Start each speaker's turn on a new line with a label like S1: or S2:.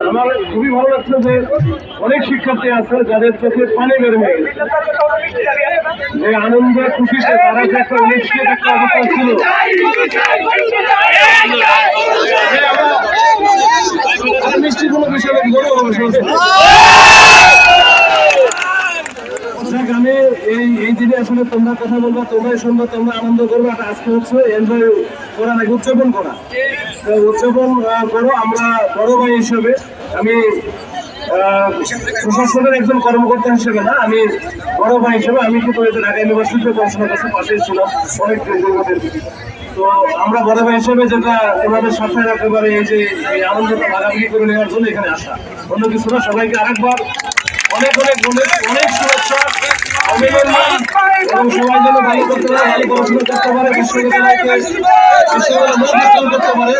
S1: আমার খুবই ভালো লাগছে যে অনেক শিক্ষার্থী আছে যাদের চোখে পানি বের হয়ে গেছে, যে আনন্দ খুশিতে তারা যে একটা অনিশ্চিত একটা অবস্থা ছিল। মিষ্টি কোনো বিষয়ে বড় আমি এই দিনে আসলে তোমরা কথা বলবা, তোমরাই শুনবা, তোমরা আনন্দ করবো। আজকে হচ্ছে এনজয় করা নাকি উদযাপন করা, উদযাপন করো। আমরা বড় ভাই হিসেবে, আমি প্রশাসনের একজন কর্মকর্তা হিসেবে না, আমি বড় ভাই হিসেবে আমি কিন্তু ঢাকা ইউনিভার্সিটিতে পড়াশোনা করছি, পাশেই ছিলাম অনেক দীর্ঘদিন। তো আমরা বড় ভাই হিসেবে যেটা তোমাদের সাথে একেবারে এই যে এই আনন্দটা ভাগাভাগি করে নেওয়ার জন্য এখানে আসা, অন্য কিছু না। সবাইকে আরেকবার অনেক অনেক অনেক শুভেচ্ছা, অভিনন্দন, এবং সবাই যেন ভালো করতে পারে, ভালো পড়াশোনা করতে পারে, বিশ্ববিদ্যালয়কে করতে পারে।